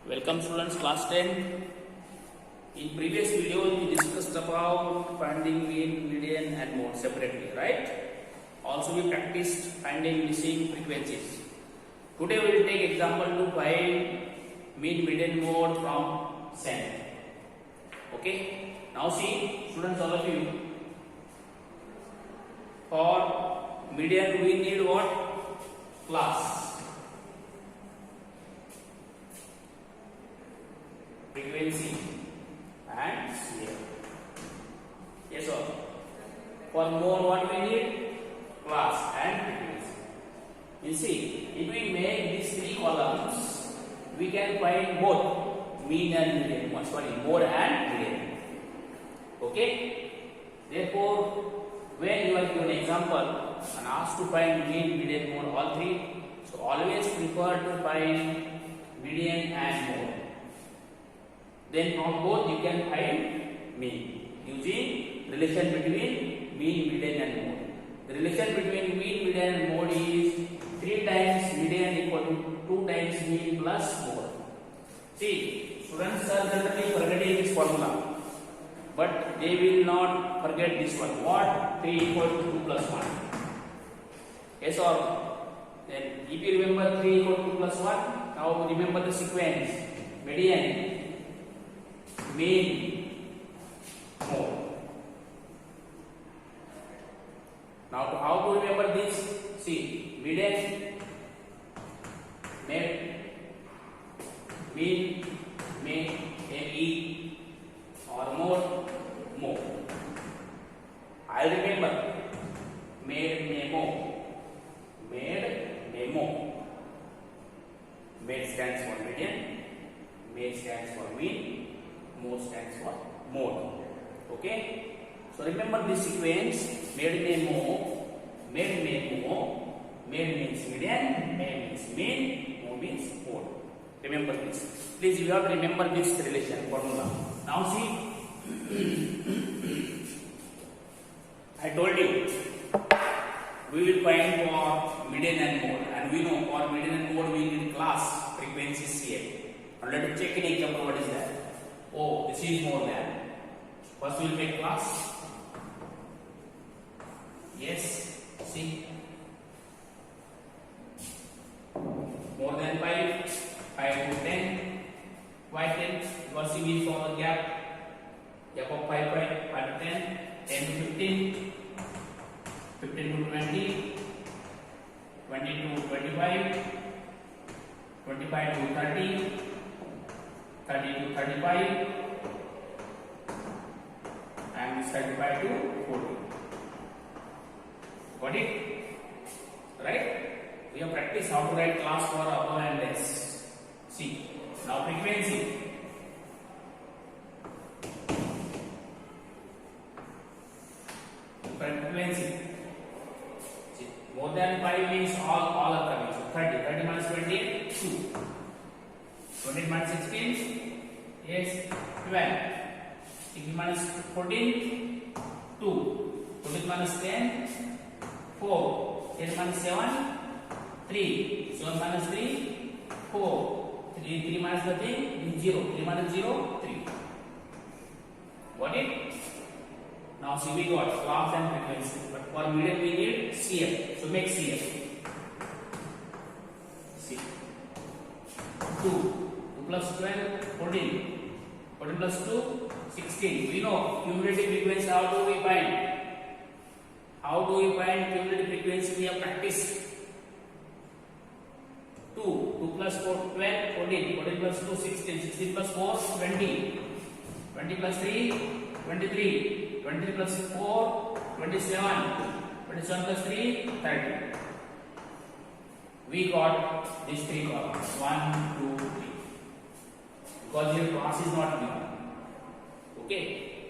Welcome students, class 10. In previous video we discussed about finding mean, median and mode separately, right? Also we practiced finding missing frequencies. Today we will take example to find mean, median, mode from cent. Okay? Now see students, all of you, for median we need what? Class. Frequency and CF. Yes or no? For mode what we need? Class and frequency. You see, if we make these three columns, we can find both mean and median. Mode and median. Okay? Therefore, when you are given example and asked to find mean, median, mode, all three, so always prefer to find median and mode. Then from both you can find mean using relation between mean, median and mode. The relation between mean, median and mode is 3 times median equal to 2 times mean plus mode. See, students are generally forgetting this formula, but they will not forget this one. What? 3 equal to 2 plus 1. Yes or no? Then if you remember 3 equal to 2 plus 1, now remember the sequence. Median, mean, mode. Now how to remember this? See, median, mean, ME, or mode. I'll remember memo. Med stands for median, med stands for mean, mode stands for mode. Okay? So remember this sequence. Med memo, med means median, med means mean, mode means mode. Remember this. Please, you have to remember this relation formula. Now see, I told you we will find for median and mode, and we know for median and mode we need class, frequency, CF. Now let us check an example. What is that? Oh, this is more than. First we will make class. Yes, see. More than 5, 5 to 10. Why 10? Because we saw the gap of 5 to 10, 10 to 15, 15 to 20, 20 to 25, 25 to 30, 30 to 35, and this 35 to 40. Got it? Right? We have practiced how to write class for above and less. See, now frequency. Frequency. See, more than 5 means all are coming. So 30. 30 minus 20, 2. 20 minus 16, yes, 12. 16 minus 14, 2. 14 minus 10, 4. 10 minus 7, 3. 7 minus 3, 4. 3 minus 13 is 0. 3 minus 0, 3. Got it? Now see, we got class and frequency. But for median we need CF. So make CF. See. 2 plus 12, 14. 14 plus 2, 16. We know cumulative frequency. How do we find? How do we find cumulative frequency? We have practiced. 2 plus 4, 12, 14. 14 plus 2, 16. 16 plus 4, 20. 20 plus 3, 23. 20 plus 4, 27. 27 plus 3, 30. We got these three columns. 1, 2, 3. Because your class is not given. Okay?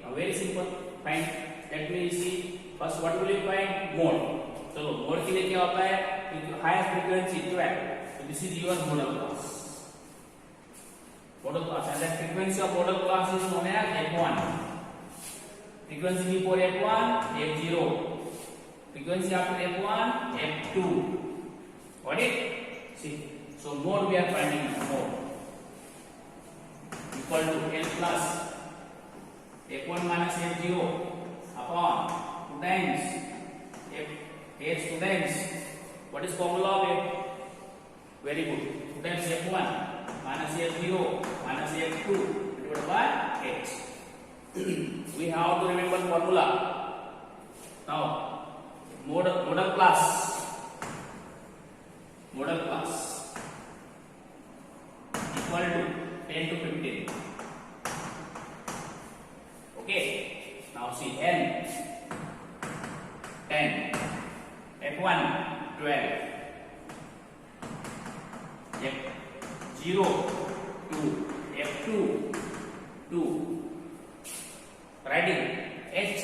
Now very simple. Find. Let me see. First, what will you find? Mode. So mode के लिए क्या होता है? Highest frequency 12. So this is your modal class. Modal class, and the frequency of modal class is known as F1. Frequency before F1, F0. Frequency after F1, F2. Got it? See. So mode we are finding mode. equal to n plus f1 minus f0 upon 2 times f students. What is formula of f? Very good. 2 times f1 minus f0 minus f2 divided by h. We have to remember formula. Now model class equal to 10 to 15. Okay. Now see n 10, f1 12, f0 2, f2 2. Writing h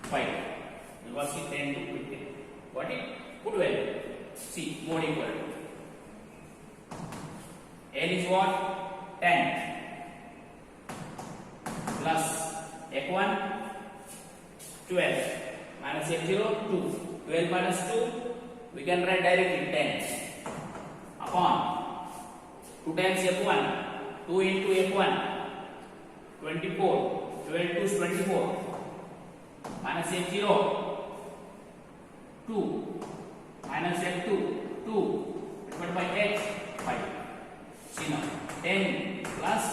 5. You will see 10 to 15. Got it? Put value. See mod equal to n is what? 10 plus f1 12 minus f0 2. 12 minus 2 we can write directly 10 upon 2 times f1 2 into f1 24 12 to 24 minus f0 2 minus f2 2 divided by h 5. See now 10 plus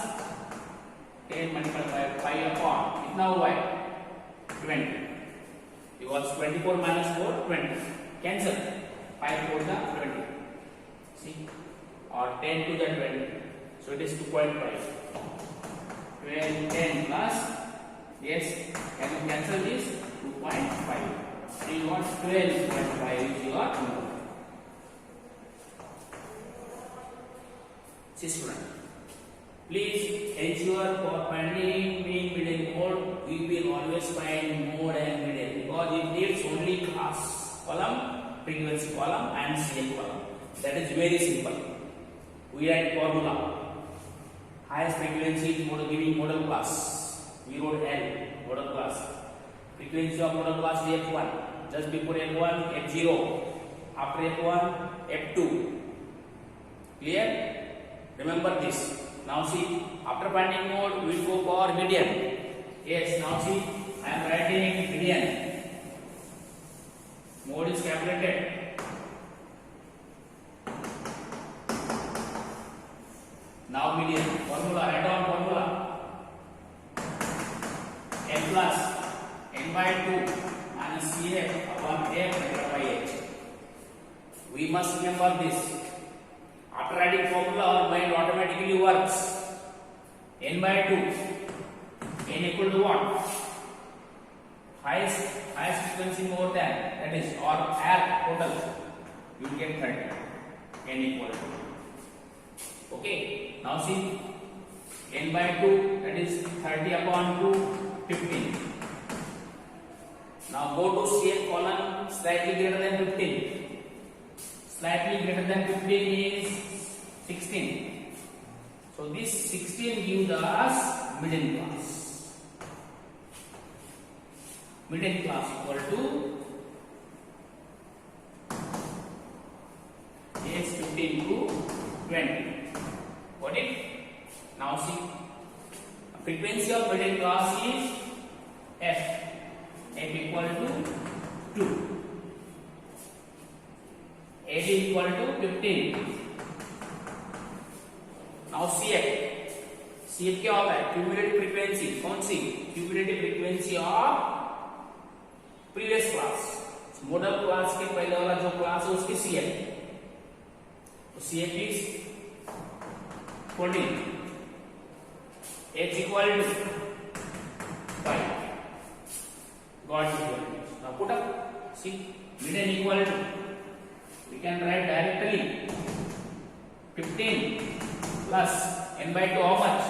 10 multiplied by 5 upon कितना हुआ है 20 because 24 minus 4 20 cancel 5 4 the 20 see or 10 to the 20 so it is 2.5 12 10 plus yes can you cancel this 2.5 so you got 12.5 is your number. See student, please ensure for finding mean middle mode we will always find mode and middle because it needs only class column, frequency column and CL column. That is very simple. We write formula. Highest frequency is giving model class. We wrote L model class. Frequency of model class is f1. Just before f1 f0. After f1 f2. Clear? Remember this. Now see, after finding mode, we will go for median. Yes, now see, I am writing median. Mode is calculated. Now median. Formula, write down formula. n plus n by 2 minus cf upon f divided by h. We must remember this. After writing formula, our mind automatically works. N by 2. N equal to what? Highest frequency more than, that is, or R total. You get 30. N equal to. Okay. Now see. N by 2, that is 30 upon 2, 15. Now go to CF column slightly greater than 15. Slightly greater than 15 is 16. So this 16 gives us middle class. Middle class equal to is 15 to 20. Got it? Now see, frequency of middle class is f. F equal to 2. H equal to 15. Now CF. CF क्या होता है? Cumulative frequency. कौन सी? Cumulative frequency of previous class. Model class के पहले वाला जो class है उसकी CF. तो CF is 14. H equal to 5. Got it. Now put up. See, median equal to. We can write directly 15 plus n by 2 how much?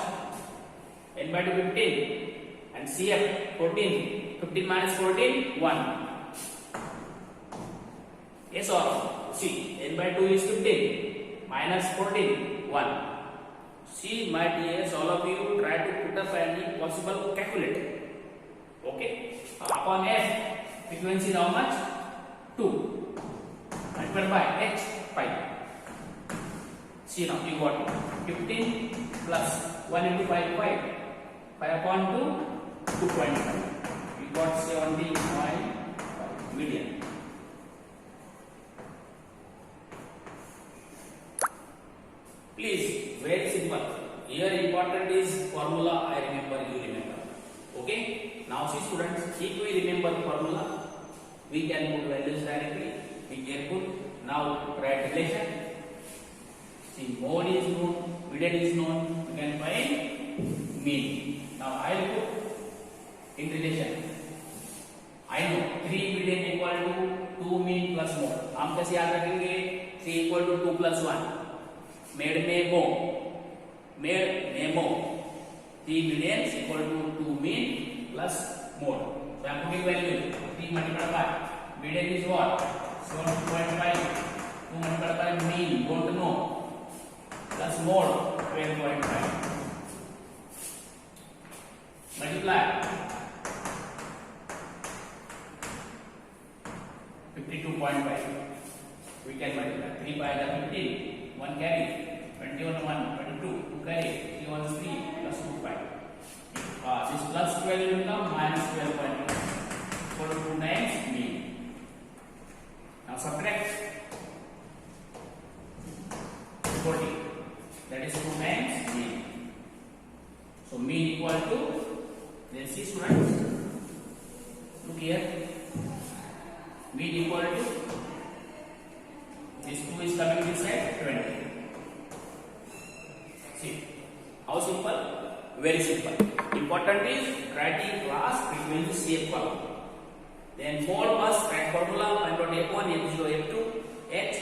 N by 2 15 and CF 14. 15 minus 14 1. Yes or no? See, n by 2 is 15 minus 14 1. See my dears, all of you try to put up any possible calculator. Okay. Upon F frequency is how much? 2. Multiplied by h 5. See now, you got 15 plus 1 into 5, 5. 5 upon 2, 2.5. You got 70.5 million. Please, very simple. Here important is formula. I remember, you remember. Okay. Now see students, if we remember formula, we can put values directly. Be careful. Now write relation. See, mode is known, median is known. You can find mean. Now I will put in relation. I know 3 median equal to 2 mean plus mode. हम कैसे याद रखेंगे? 3 equal to 2 plus 1. Made में mo. Made में mo. 3 medians equal to 2 mean plus mode. So I am putting value 3 multiplied by median is what? 7.5. 2 multiplied by mean, don't know, plus mode 12.5. Multiply 52.5. We can multiply 3 by the 15. 1 carry. 21 1, 22 2 carry. 3 1 3 plus 2 5. This plus 12 will become minus 12.5. Equal to 2 times mean. Now subtract 40. That is 2 times mean. So mean equal to, then see students, look here, mean equal to, this 2 is coming this side, 20. See, how simple? Very simple. Important is writing class frequency shape column. Then mode plus write formula, find out F1, F0, F2, H,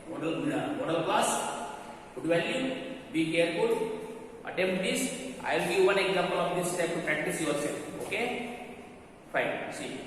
model class, put value, be careful, attempt this. I will give one example of this step to practice yourself. Okay? Fine. See.